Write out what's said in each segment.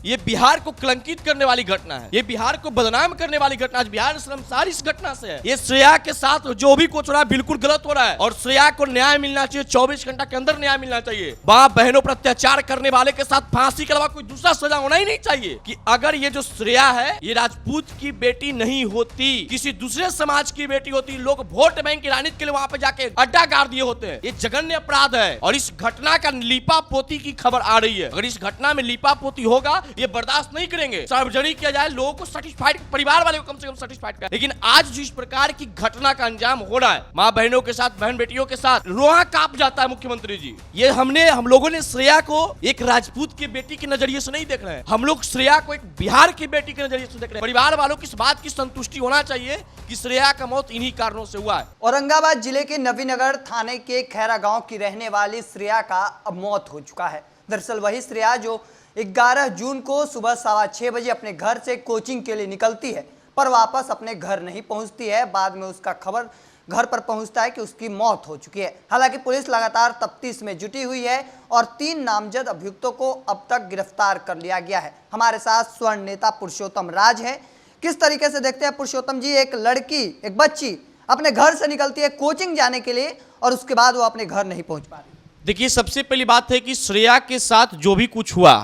ये बिहार को कलंकित करने वाली घटना है, ये बिहार को बदनाम करने वाली घटना। आज बिहार शर्मसार इस घटना से है। ये श्रेया के साथ जो भी कुछ हो रहा है बिल्कुल गलत हो रहा है और श्रेया को न्याय मिलना चाहिए। 24 घंटा के अंदर न्याय मिलना चाहिए। मां बहनों पर अत्याचार करने वाले के साथ फांसी के अलावा कोई दूसरा सजा होना ही नहीं चाहिए। कि अगर ये जो श्रेया है ये राजपूत की बेटी नहीं होती, किसी दूसरे समाज की बेटी होती, लोग वोट बैंक की राजनीति के लिए वहां पे जाके अड्डा गाड़ दिए होते हैं। ये जघन्य अपराध है और इस घटना का लीपा पोती की खबर आ रही है। अगर इस घटना में लीपा पोती होगा ये बर्दाश्त नहीं करेंगे। सार्वजनिक किया जाए, लोगों को सेटिस्फाइड, परिवार वाले को कम से कम सेटिस्फाइड करें। लेकिन आज जिस प्रकार की घटना का अंजाम हो रहा है मां बहनों के साथ, बहन बेटियों के साथ, रोआ कांप जाता है। मुख्यमंत्री जी, ये हम लोगों ने श्रेया को एक राजपूत की बेटी के नजरिए से नहीं देख रहे हैं, हम लोग श्रेया को एक बिहार की बेटी के नजरिए से देख रहे हैं। परिवार वालों की इस बात की संतुष्टि होना चाहिए कि श्रेया का मौत इन्हीं कारणों से हुआ है। औरंगाबाद जिले के नवीनगर थाने के खैरा गांव की रहने वाली श्रेया का अब मौत हो चुका है। दरअसल वही श्रेया जो 11 जून को सुबह 6:15 बजे अपने घर से कोचिंग के लिए निकलती है पर वापस अपने घर नहीं पहुंचती है। बाद में उसका खबर घर पर पहुंचता है कि उसकी मौत हो चुकी है। हालांकि पुलिस लगातार तफ्तीश में जुटी हुई है और 3 नामजद अभियुक्तों को अब तक गिरफ्तार कर लिया गया है। हमारे साथ स्वर्ण नेता पुरुषोत्तम राज है। किस तरीके से देखते हैं पुरुषोत्तम जी, एक लड़की, एक बच्ची अपने घर से निकलती है कोचिंग जाने के लिए और उसके बाद वो अपने घर नहीं पहुंच पा रही? देखिए, सबसे पहली बात है कि श्रेया के साथ जो भी कुछ हुआ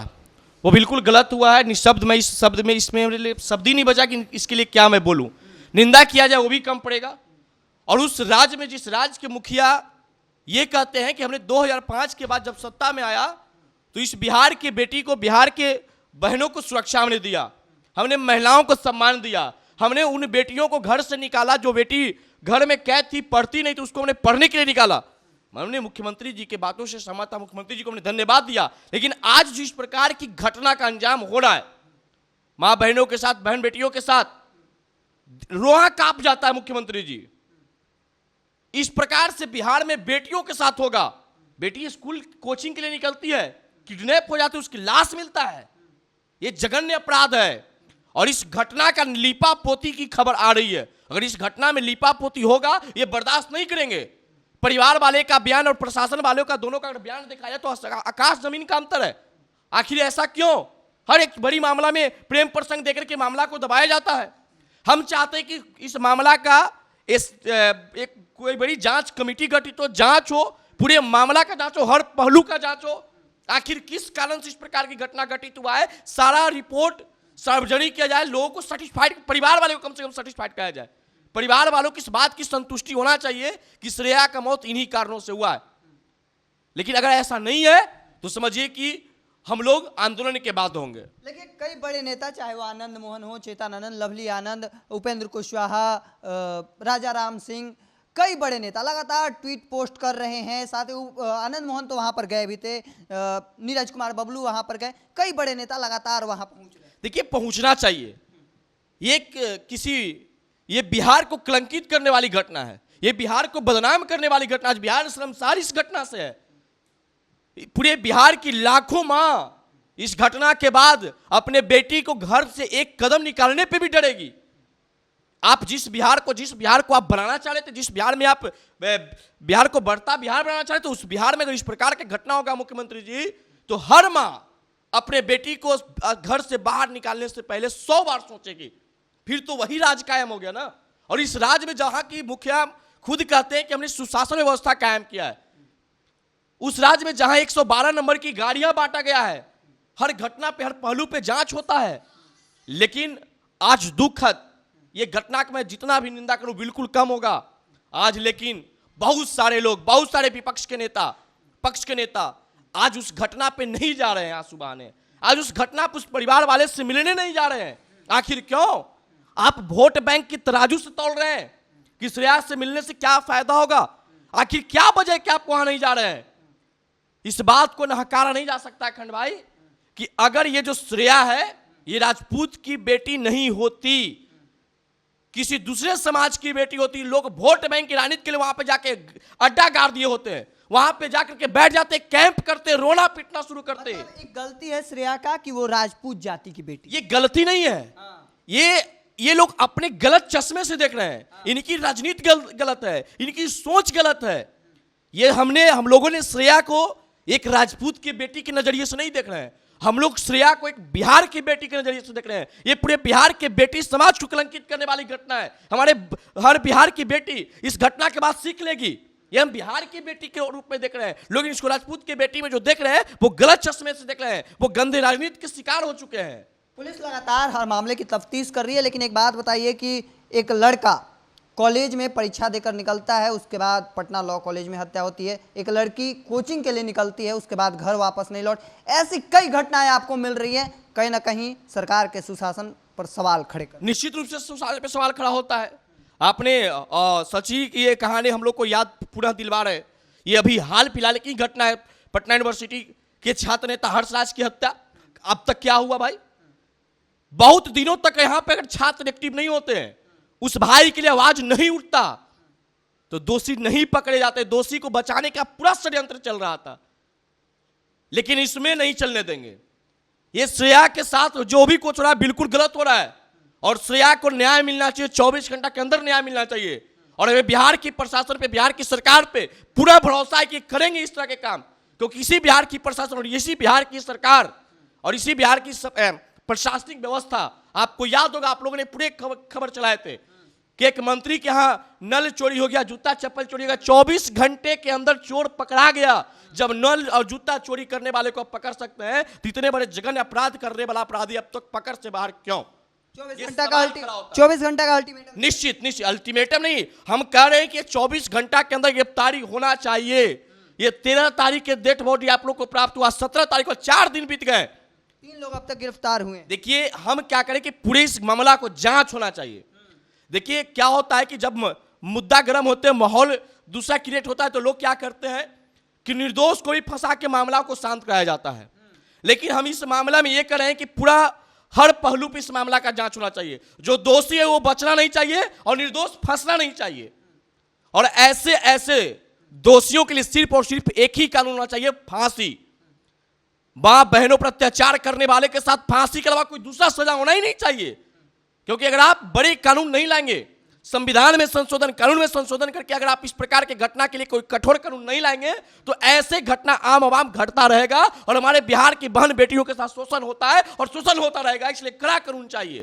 वो बिल्कुल गलत हुआ है। निशब्द में, इस शब्द में, इसमें मेरे लिए शब्द ही नहीं बचा कि इसके लिए क्या मैं बोलूं। निंदा किया जाए वो भी कम पड़ेगा। और उस राज्य में, जिस राज्य के मुखिया ये कहते हैं कि हमने 2005 के बाद जब सत्ता में आया तो इस बिहार की बेटी को, बिहार के बहनों को सुरक्षा हमने दिया, हमने महिलाओं को सम्मान दिया, हमने उन बेटियों को घर से निकाला जो बेटी घर में कैद थी, पढ़ती नहीं तो उसको हमने पढ़ने के लिए निकाला। हमने मुख्यमंत्री जी के बातों से सहमत था, मुख्यमंत्री जी को हमने धन्यवाद दिया। लेकिन आज जिस प्रकार की घटना का अंजाम हो रहा है मां बहनों के साथ, बहन बेटियों के साथ, रोआ कांप जाता है। मुख्यमंत्री जी, इस प्रकार से बिहार में बेटियों के साथ होगा। बेटी स्कूल कोचिंग के लिए निकलती है, किडनैप हो जाती है, उसकी लाश मिलता है। यह जघन्य अपराध है और इस घटना का लीपा पोती की खबर आ रही है। अगर इस घटना में लीपा पोती होगा ये बर्दाश्त नहीं करेंगे। परिवार वाले का बयान और प्रशासन वालों का, दोनों का अगर बयान देखा जाए तो आकाश जमीन का अंतर है। आखिर ऐसा क्यों? हर एक बड़ी मामला में प्रेम प्रसंग देकर के मामला को दबाया जाता है। हम चाहते हैं कि इस मामला का एक कोई बड़ी जांच कमेटी गठित हो, जांच हो, पूरे मामला का जांच हो, हर पहलू का जांच हो। आखिर किस कारण से इस प्रकार की घटना घटित हुआ है, सारा रिपोर्ट सार्वजनिक किया जाए, लोगों को सेटिस्फाइड, परिवार वाले को कम से कम सेटिस्फाइड किया जाए। परिवार वालों की इस बात की संतुष्टि होना चाहिए कि श्रेया का मौत इन्हीं कारणों से हुआ है। लेकिन अगर ऐसा नहीं है तो समझिए कि हम लोग आंदोलन के बाद होंगे। लेकिन कई बड़े नेता, चाहे वो आनंद मोहन हो, चेतनानंद, लवली आनंद, उपेंद्र कुशवाहा, राजा राम सिंह, कई बड़े नेता लगातार ट्वीट पोस्ट कर रहे हैं। साथ ही आनंद मोहन तो वहां पर गए भी थे, नीरज कुमार बबलू वहां पर गए, कई बड़े नेता लगातार वहां पहुंच रहे हैं। देखिए, पहुंचना चाहिए। ये बिहार को कलंकित करने वाली घटना है, ये बिहार को बदनाम करने वाली घटना। आज बिहार शर्मसार इस घटना से है। पूरे बिहार की लाखों मां इस घटना के बाद अपने बेटी को घर से एक कदम निकालने पे भी डरेगी। आप जिस बिहार को आप बनाना चाह रहे थे, जिस बिहार में आप बिहार को बढ़ता बिहार बनाना चाह रहे थे, उस बिहार में अगर इस प्रकार की घटना होगा मुख्यमंत्री जी, तो हर मां अपने बेटी को घर से बाहर निकालने से पहले 100 बार सोचेगी। फिर तो वही राज कायम हो गया ना। और इस राज्य में जहां की मुखिया खुद कहते हैं कि हमने सुशासन व्यवस्था कायम किया है, उस राज्य में जहां 112 नंबर की गाड़ियां बांटा गया है, हर घटना पे, हर पहलू पे जांच होता है। लेकिन आज दुखद ये घटना का मैं जितना भी निंदा करूं बिल्कुल कम होगा। आज लेकिन बहुत सारे लोग, बहुत सारे विपक्ष के नेता, पक्ष के नेता आज उस घटना पे नहीं जा रहे हैं आंसू बहाने। आज उस घटना पे उस परिवार वाले से मिलने नहीं जा रहे हैं। आखिर क्यों? आप वोट बैंक की तराजू से तोल रहे हैं कि श्रेया से मिलने से क्या फायदा होगा। आखिर क्या वजह है कि आप वहां नहीं जा रहे हैं? इस बात को नकारा नहीं जा सकता खंड भाई कि अगर ये जो श्रेया है ये राजपूत की बेटी नहीं होती, किसी दूसरे समाज की बेटी होती, लोग वोट बैंक की राजनीति के लिए वहां पे जाके अड्डा गाड़ दिए होते हैं, वहां पे जाकर के बैठ जाते, कैंप करते, रोना पीटना शुरू करते। एक गलती है श्रेया का कि वो राजपूत जाति की बेटी। ये गलती नहीं है। ये लोग अपने गलत चश्मे से देख रहे हैं। इनकी राजनीति गलत है, इनकी सोच गलत है। ये हम लोगों ने श्रेया को एक राजपूत की बेटी के नजरिए से नहीं देख रहे हैं, हम लोग श्रेया को एक बिहार की बेटी के नजरिए से देख रहे हैं। ये पूरे बिहार के बेटी समाज को कलंकित करने वाली घटना है। हमारे हर बिहार की बेटी इस घटना के बाद सीख लेगी। ये हम बिहार की बेटी के रूप में देख रहे हैं। लोग इसको राजपूत की बेटी में जो देख रहे हैं वो गलत चश्मे से देख रहे हैं। वो गंदे राजनीति के शिकार हो चुके हैं। पुलिस लगातार हर मामले की तफ्तीश कर रही है, लेकिन एक बात बताइए कि एक लड़का कॉलेज में परीक्षा देकर निकलता है, उसके बाद पटना लॉ कॉलेज में हत्या होती है। एक लड़की कोचिंग के लिए निकलती है, उसके बाद घर वापस नहीं लौट। ऐसी कई घटनाएं आपको मिल रही हैं, कहीं ना कहीं सरकार के सुशासन पर सवाल खड़े कर। निश्चित रूप से सुशासन पे सवाल खड़ा होता है। आपने सची की ये कहानी हम लोग को याद पुनः दिलवा रहे। ये अभी हाल फिलहाल की घटना है। पटना यूनिवर्सिटी के छात्र नेता हर्षराज की हत्या। अब तक क्या हुआ भाई? बहुत दिनों तक यहां पे अगर छात्र एक्टिव नहीं होते हैं, उस भाई के लिए आवाज नहीं उठता, तो दोषी नहीं पकड़े जाते। दोषी को बचाने का पूरा षड्यंत्र चल रहा था, लेकिन इसमें नहीं चलने देंगे। ये श्रेया के साथ जो भी कुछ हो रहा है बिल्कुल गलत हो रहा है, और श्रेया को न्याय मिलना चाहिए। 24 घंटा के अंदर न्याय मिलना चाहिए। और हमें बिहार की प्रशासन पे, बिहार की सरकार पे पूरा भरोसा है कि करेंगे इस तरह के काम, क्योंकि इसी बिहार की प्रशासन और इसी बिहार की सरकार और इसी बिहार की प्रशासनिक व्यवस्था, आपको याद होगा आप लोगों ने पूरे खबर चलाए थे कि एक मंत्री के यहां नल चोरी हो गया, जूता चप्पल चोरी हो गया। 24 घंटे के अंदर चोर पकड़ा गया। जब नल और जूता चोरी करने वाले को पकड़ सकते हैं, तो इतने बड़े जघन्य अपराध करने वाला अपराधी अब तक पकड़ से बाहर क्यों? 24 घंटा का अल्टीमेटम। निश्चित अल्टीमेटम नहीं, हम कह रहे हैं कि 24 घंटा के अंदर गिरफ्तारी होना चाहिए। ये 13 तारीख के डेड बॉडी आप लोग को प्राप्त हुआ, 17 तारीख को 4 दिन बीत गए, 3 लोग अब तक गिरफ्तार हुए। देखिए हम क्या करें कि पूरे इस मामला को जांच होना चाहिए। देखिए क्या होता है कि जब मुद्दा गर्म होते हैं, माहौल दूसरा क्रिएट होता है, तो लोग क्या करते हैं कि निर्दोष को भी फंसा के मामला को शांत कराया जाता है। लेकिन हम इस मामला में ये कर रहे हैं कि पूरा हर पहलू पे इस मामला का जांच होना चाहिए। जो दोषी है वो बचना नहीं चाहिए और निर्दोष फंसना नहीं चाहिए। और ऐसे ऐसे दोषियों के लिए सिर्फ और सिर्फ एक ही कानून होना चाहिए, फांसी। मां बहनों पर अत्याचार करने वाले के साथ फांसी के अलावा कोई दूसरा सजा होना ही नहीं चाहिए। क्योंकि अगर आप बड़े कानून नहीं लाएंगे, संविधान में संशोधन, कानून में संशोधन करके अगर आप इस प्रकार के घटना के लिए कोई कठोर कानून नहीं लाएंगे, तो ऐसे घटना आम आवाम घटता रहेगा और हमारे बिहार की बहन बेटियों के साथ शोषण होता है और शोषण होता रहेगा। इसलिए कड़ा कानून चाहिए।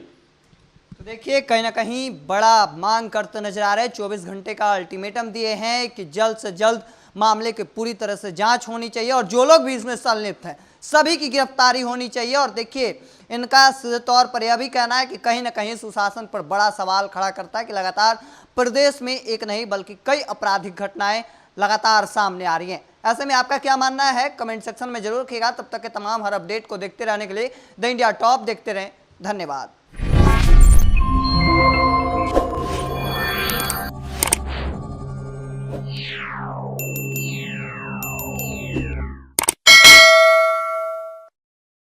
तो देखिए कहीं ना कहीं बड़ा मांग करते नजर आ रहे हैं। 24 घंटे का अल्टीमेटम दिए हैं कि जल्द से जल्द मामले की पूरी तरह से जांच होनी चाहिए और जो लोग भी इसमें संलिप्त हैं सभी की गिरफ्तारी होनी चाहिए। और देखिए इनका सीधे तौर पर यह भी कहना है कि कहीं ना कहीं सुशासन पर बड़ा सवाल खड़ा करता है कि लगातार प्रदेश में एक नहीं बल्कि कई आपराधिक घटनाएं लगातार सामने आ रही हैं। ऐसे में आपका क्या मानना है कमेंट सेक्शन में जरूर लिखिएगा। तब तक के तमाम हर अपडेट को देखते रहने के लिए द इंडिया टॉप देखते रहें। धन्यवाद।